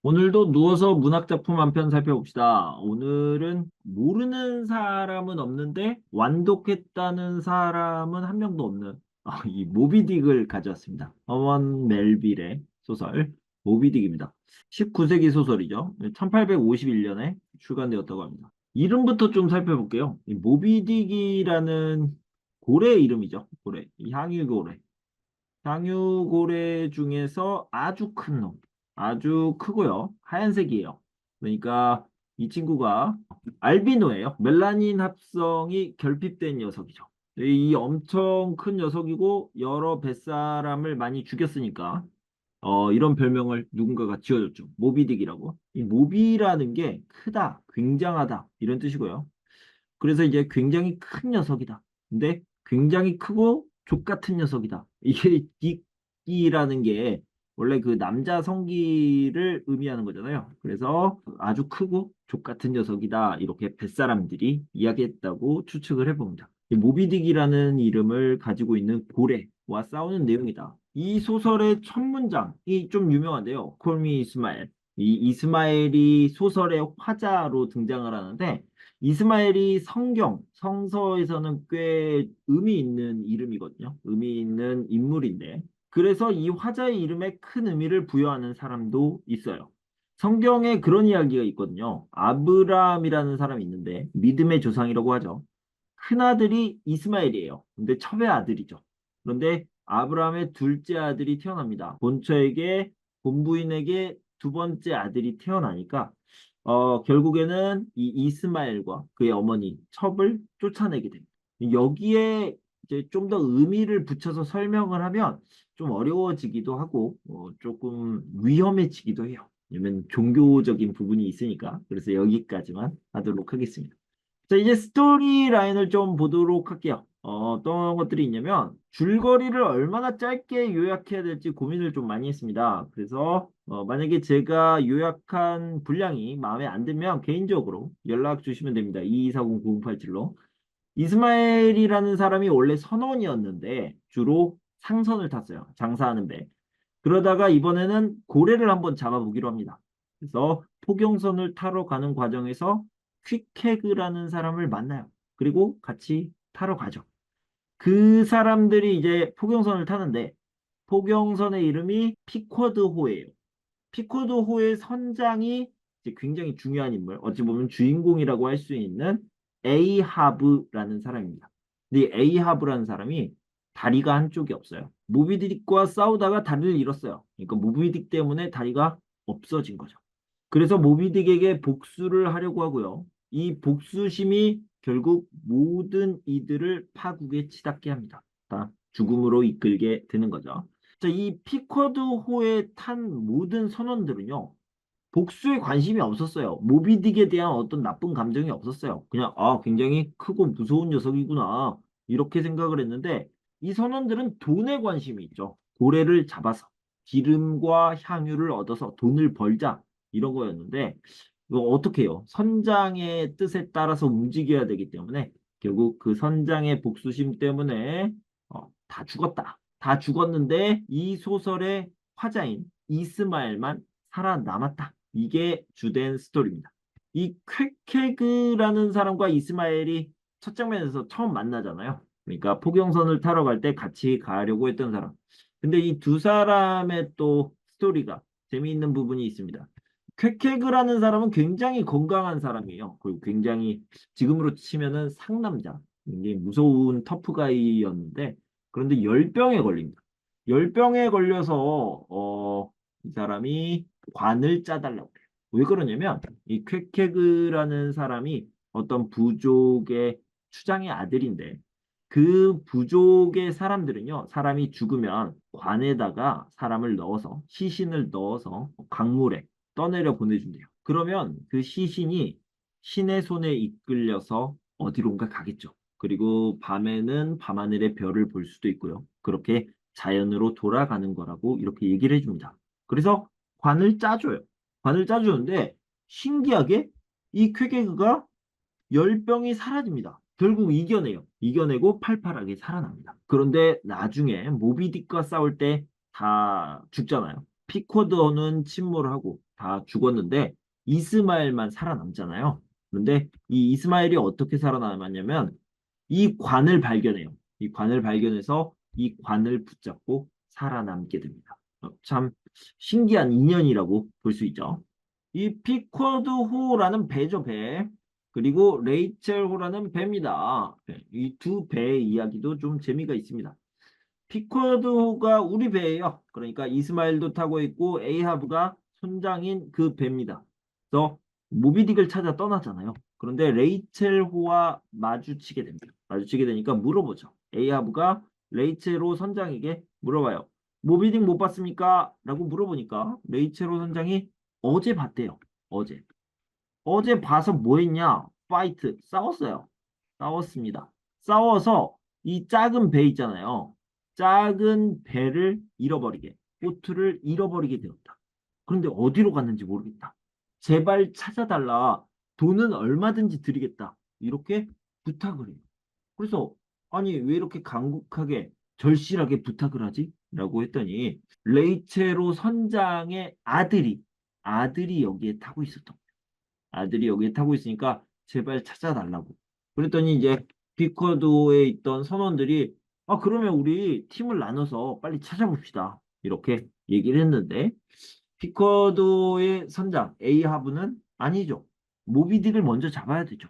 오늘도 누워서 문학 작품 한 편 살펴봅시다. 오늘은 모르는 사람은 없는데 완독했다는 사람은 한 명도 없는 이 모비딕을 가져왔습니다. 허먼 멜빌의 소설 모비딕입니다. 19세기 소설이죠. 1851년에 출간되었다고 합니다. 이름부터 좀 살펴볼게요. 이 모비딕이라는 고래의 이름이죠. 고래, 이 항유고래. 향유고래 중에서 아주 큰 놈, 아주 크고요. 하얀색이에요. 그러니까 이 친구가 알비노예요. 멜라닌 합성이 결핍된 녀석이죠. 이 엄청 큰 녀석이고 여러 뱃사람을 많이 죽였으니까 이런 별명을 누군가가 지어줬죠. 모비딕이라고. 이 모비라는 게 크다, 굉장하다 이런 뜻이고요. 그래서 이제 굉장히 큰 녀석이다. 근데 굉장히 크고 족 같은 녀석이다. 이게 딕이라는 게 원래 그 남자 성기를 의미하는 거잖아요. 그래서 아주 크고 족 같은 녀석이다. 이렇게 뱃사람들이 이야기했다고 추측을 해봅니다. 이 모비딕이라는 이름을 가지고 있는 고래와 싸우는 내용이다. 이 소설의 첫 문장이 좀 유명한데요. 콜미 이스마엘. 이 이스마엘이 소설의 화자로 등장을 하는데 이스마엘이 성서에서는 꽤 의미 있는 이름이거든요. 의미 있는 인물인데. 그래서 이 화자의 이름에 큰 의미를 부여하는 사람도 있어요. 성경에 그런 이야기가 있거든요. 아브라함이라는 사람이 있는데, 믿음의 조상이라고 하죠. 큰아들이 이스마엘이에요. 근데 첩의 아들이죠. 그런데 아브라함의 둘째 아들이 태어납니다. 본처에게, 본부인에게 두 번째 아들이 태어나니까 결국에는 이 이스마엘과 그의 어머니 첩을 쫓아내게 됩니다. 여기에 이제 좀 더 의미를 붙여서 설명을 하면 좀 어려워지기도 하고 조금 위험해지기도 해요. 왜냐면 종교적인 부분이 있으니까. 그래서 여기까지만 하도록 하겠습니다. 자, 이제 스토리 라인을 좀 보도록 할게요. 어떤 것들이 있냐면 줄거리를 얼마나 짧게 요약해야 될지 고민을 좀 많이 했습니다. 그래서 만약에 제가 요약한 분량이 마음에 안 들면 개인적으로 연락 주시면 됩니다. 2240-9087로. 이스마엘이라는 사람이 원래 선원이었는데 주로 상선을 탔어요. 장사하는 배. 그러다가 이번에는 고래를 한번 잡아보기로 합니다. 그래서 포경선을 타러 가는 과정에서 퀵해그라는 사람을 만나요. 그리고 같이 타러 가죠. 그 사람들이 이제 포경선을 타는데 포경선의 이름이 피쿼드호예요. 피쿼드호의 선장이 이제 굉장히 중요한 인물, 어찌 보면 주인공이라고 할 수 있는 에이하브라는 사람입니다. 근데 이 에이하브라는 사람이 다리가 한쪽이 없어요. 모비딕과 싸우다가 다리를 잃었어요. 그러니까 모비딕 때문에 다리가 없어진 거죠. 그래서 모비딕에게 복수를 하려고 하고요. 이 복수심이 결국 모든 이들을 파국에 치닫게 합니다. 다 죽음으로 이끌게 되는 거죠. 자, 이 피쿼드호에 탄 모든 선원들은요. 복수에 관심이 없었어요. 모비딕에 대한 어떤 나쁜 감정이 없었어요. 그냥 굉장히 크고 무서운 녀석이구나 이렇게 생각을 했는데 이 선원들은 돈에 관심이 있죠. 고래를 잡아서 기름과 향유를 얻어서 돈을 벌자 이런 거였는데 이거 어떻게 해요? 선장의 뜻에 따라서 움직여야 되기 때문에 결국 그 선장의 복수심 때문에 다 죽었다. 다 죽었는데 이 소설의 화자인 이스마엘만 살아남았다. 이게 주된 스토리입니다. 이 쾌케그라는 사람과 이스마엘이 첫 장면에서 처음 만나잖아요. 그러니까 포경선을 타러 갈 때 같이 가려고 했던 사람. 근데 이 두 사람의 또 스토리가 재미있는 부분이 있습니다. 쾌케그라는 사람은 굉장히 건강한 사람이에요. 그리고 굉장히 지금으로 치면은 상남자, 굉장히 무서운 터프가이였는데 그런데 열병에 걸립니다. 열병에 걸려서 이 사람이 관을 짜달라고 해요. 왜 그러냐면 이 쾌케그라는 사람이 어떤 부족의 추장의 아들인데 그 부족의 사람들은요, 사람이 죽으면 관에다가 사람을 넣어서 시신을 넣어서 강물에 떠내려 보내준대요. 그러면 그 시신이 신의 손에 이끌려서 어디론가 가겠죠. 그리고 밤에는 밤하늘의 별을 볼 수도 있고요. 그렇게 자연으로 돌아가는 거라고 이렇게 얘기를 해줍니다. 그래서 관을 짜줘요. 관을 짜주는데 신기하게 이 쾌계그가 열병이 사라집니다. 결국 이겨내요. 이겨내고 팔팔하게 살아납니다. 그런데 나중에 모비딕과 싸울 때 다 죽잖아요. 피코드는 침몰하고 다 죽었는데 이스마엘만 살아남잖아요. 그런데 이 이스마엘이 어떻게 살아남았냐면 이 관을 발견해요. 이 관을 발견해서 이 관을 붙잡고 살아남게 됩니다. 참 신기한 인연이라고 볼 수 있죠. 이 피쿼드 호라는 배죠, 배. 그리고 레이첼 호라는 배입니다. 이 두 배의 이야기도 좀 재미가 있습니다. 피쿼드가 우리 배예요. 그러니까 이스마일도 타고 있고 에이하브가 선장인 그 배입니다. 그래서 모비딕을 찾아 떠나잖아요. 그런데 레이첼호와 마주치게 됩니다. 마주치게 되니까 물어보죠. 에이하브가 레이첼호 선장에게 물어봐요. 모비딕 못 봤습니까? 라고 물어보니까 레이첼호 선장이 어제 봤대요. 어제. 어제 봐서 뭐 했냐? 파이트. 싸웠어요. 싸웠습니다. 싸워서 이 작은 배 있잖아요. 작은 배를 잃어버리게, 보트를 잃어버리게 되었다. 그런데 어디로 갔는지 모르겠다. 제발 찾아달라. 돈은 얼마든지 드리겠다. 이렇게 부탁을 해요. 그래서 아니 왜 이렇게 간곡하게 절실하게 부탁을 하지? 라고 했더니 레이체로 선장의 아들이 여기에 타고 있었던 거예요. 아들이 여기에 타고 있으니까 제발 찾아달라고. 그랬더니 이제 비쿼드에 있던 선원들이 아 그러면 우리 팀을 나눠서 빨리 찾아봅시다. 이렇게 얘기를 했는데 피커드의 선장 에이하브는 아니죠. 모비딕을 먼저 잡아야 되죠.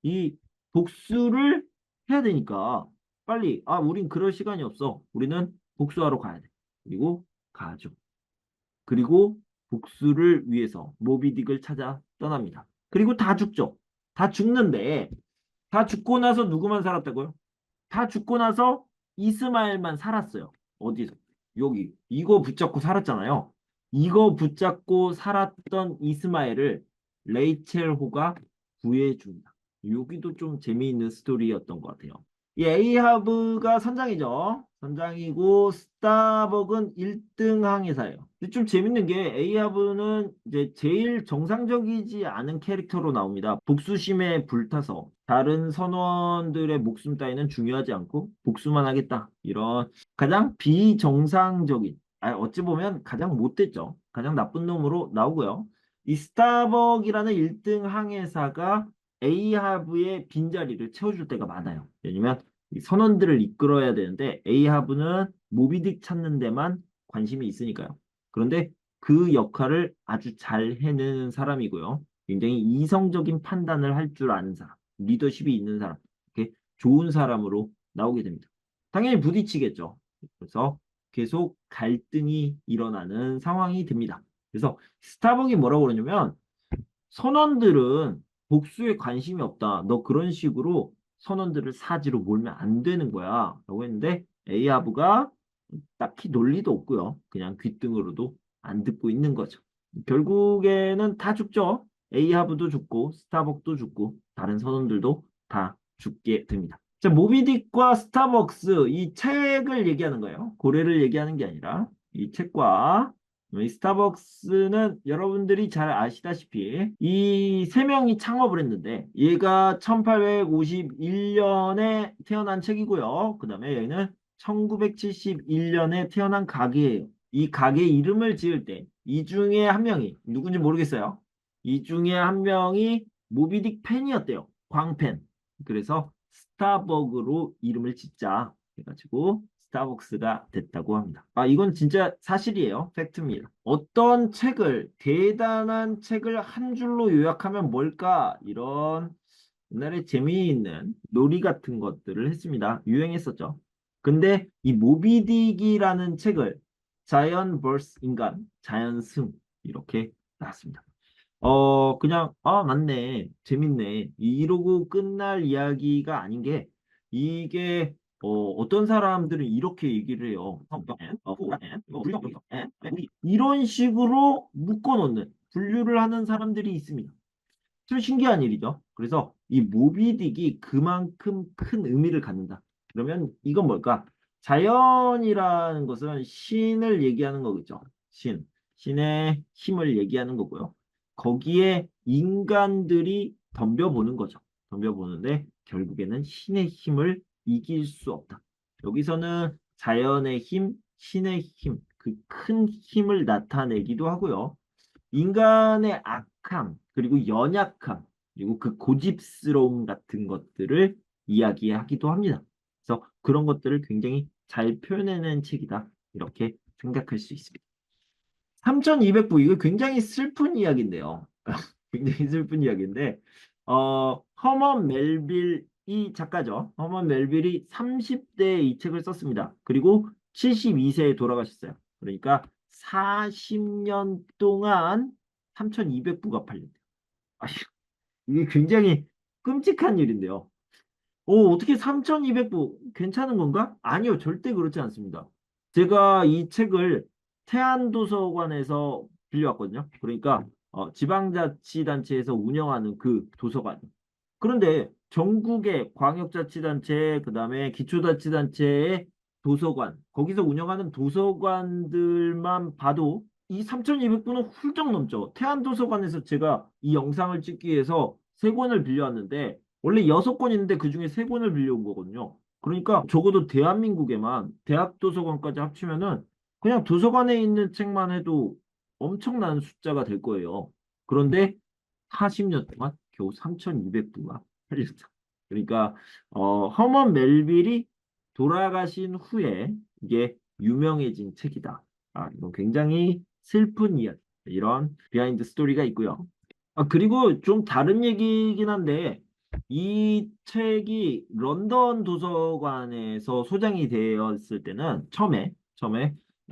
이 복수를 해야 되니까 빨리 우린 그럴 시간이 없어. 우리는 복수하러 가야 돼. 그리고 가죠. 그리고 복수를 위해서 모비딕을 찾아 떠납니다. 그리고 다 죽죠. 다 죽는데 다 죽고 나서 누구만 살았다고요? 다 죽고 나서 이스마엘만 살았어요. 어디서? 여기. 이거 붙잡고 살았잖아요. 이거 붙잡고 살았던 이스마엘을 레이첼호가 구해줍니다. 여기도 좀 재미있는 스토리였던 것 같아요. 이 에이하브가 선장이죠. 선장이고 스타벅은 1등 항해사예요. 근데 좀 재밌는 게 에이하브는 이제 제일 정상적이지 않은 캐릭터로 나옵니다. 복수심에 불타서 다른 선원들의 목숨 따위는 중요하지 않고 복수만 하겠다. 이런 가장 비정상적인, 어찌 보면 가장 못됐죠. 가장 나쁜 놈으로 나오고요. 이 스타벅이라는 1등 항해사가 에이하브의 빈자리를 채워줄 때가 많아요. 왜냐면 이 선원들을 이끌어야 되는데 에이하브는 모비딕 찾는 데만 관심이 있으니까요. 그런데 그 역할을 아주 잘 해내는 사람이고요. 굉장히 이성적인 판단을 할 줄 아는 사람, 리더십이 있는 사람, 이렇게 좋은 사람으로 나오게 됩니다. 당연히 부딪히겠죠. 그래서 계속 갈등이 일어나는 상황이 됩니다. 그래서 스타벅이 뭐라고 그러냐면 선원들은 복수에 관심이 없다. 너 그런 식으로 선원들을 사지로 몰면 안 되는 거야. 라고 했는데 에이하브가 딱히 논리도 없고요. 그냥 귓등으로도 안 듣고 있는 거죠. 결국에는 다 죽죠. 에이하브도 죽고 스타벅도 죽고 다른 선원들도 다 죽게 됩니다. 자, 모비딕과 스타벅스 이 책을 얘기하는 거예요. 고래를 얘기하는 게 아니라 이 책과 이 스타벅스는 여러분들이 잘 아시다시피 이 세 명이 창업을 했는데 얘가 1851년에 태어난 책이고요. 그 다음에 얘는 1971년에 태어난 가게예요. 이 가게 이름을 지을 때 이 중에 한 명이 누군지 모르겠어요. 이 중에 한 명이 모비딕 팬이었대요. 광팬. 그래서 스타벅으로 이름을 짓자 해가지고 스타벅스가 됐다고 합니다. 이건 진짜 사실이에요. 팩트입니다. 어떤 책을, 대단한 책을 한 줄로 요약하면 뭘까? 이런 옛날에 재미있는 놀이 같은 것들을 했습니다. 유행했었죠. 근데 이 모비딕이라는 책을 자연 vs 인간, 자연승 이렇게 나왔습니다. 그냥, 맞네. 재밌네. 이러고 끝날 이야기가 아닌 게, 이게, 어떤 사람들은 이렇게 얘기를 해요. 이런 식으로 묶어놓는, 분류를 하는 사람들이 있습니다. 좀 신기한 일이죠. 그래서 이 모비딕이 그만큼 큰 의미를 갖는다. 그러면 이건 뭘까? 자연이라는 것은 신을 얘기하는 거겠죠. 신의 힘을 얘기하는 거고요. 거기에 인간들이 덤벼보는 거죠. 덤벼보는데 결국에는 신의 힘을 이길 수 없다. 여기서는 자연의 힘, 신의 힘, 그 큰 힘을 나타내기도 하고요. 인간의 악함, 그리고 연약함, 그리고 그 고집스러움 같은 것들을 이야기하기도 합니다. 그래서 그런 것들을 굉장히 잘 표현해낸 책이다. 이렇게 생각할 수 있습니다. 3200부, 이거 굉장히 슬픈 이야기인데요. 굉장히 슬픈 이야기인데, 허먼 멜빌이 작가죠. 허먼 멜빌이 30대에 이 책을 썼습니다. 그리고 72세에 돌아가셨어요. 그러니까 40년 동안 3200부가 팔렸대요. 아, 이게 굉장히 끔찍한 일인데요. 어떻게 3200부 괜찮은 건가? 아니요, 절대 그렇지 않습니다. 제가 이 책을 태안도서관에서 빌려왔거든요. 그러니까 지방자치단체에서 운영하는 그 도서관. 그런데 전국의 광역자치단체, 그다음에 기초자치단체의 도서관, 거기서 운영하는 도서관들만 봐도 이 3,200부는 훌쩍 넘죠. 태안도서관에서 제가 이 영상을 찍기 위해서 세 권을 빌려왔는데 원래 여섯 권 있는데 그중에 세 권을 빌려온 거거든요. 그러니까 적어도 대한민국에만 대학 도서관까지 합치면은 그냥 도서관에 있는 책만 해도 엄청난 숫자가 될 거예요. 그런데 40년 동안 겨우 3,200부가 팔렸다. 그러니까 허먼 멜빌이 돌아가신 후에 이게 유명해진 책이다. 이건 굉장히 슬픈 이야기. 이런 비하인드 스토리가 있고요. 그리고 좀 다른 얘기이긴 한데 이 책이 런던 도서관에서 소장이 되었을 때는 처음에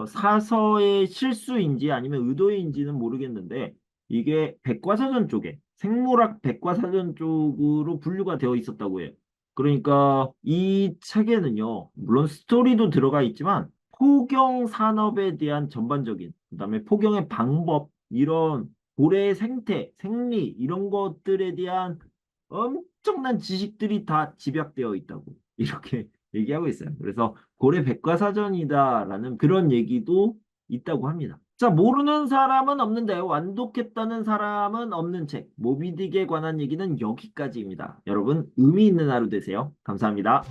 사서의 실수인지 아니면 의도인지는 모르겠는데 이게 백과사전 쪽에 생물학 백과사전 쪽으로 분류가 되어 있었다고 해요. 그러니까 이 책에는요, 물론 스토리도 들어가 있지만 포경 산업에 대한 전반적인, 그다음에 포경의 방법, 이런 고래의 생태, 생리 이런 것들에 대한 엄청난 지식들이 다 집약되어 있다고 이렇게 얘기하고 있어요. 그래서 고래 백과사전이다라는 그런 얘기도 있다고 합니다. 자, 모르는 사람은 없는데 완독했다는 사람은 없는 책. 모비딕에 관한 얘기는 여기까지입니다. 여러분, 의미 있는 하루 되세요. 감사합니다.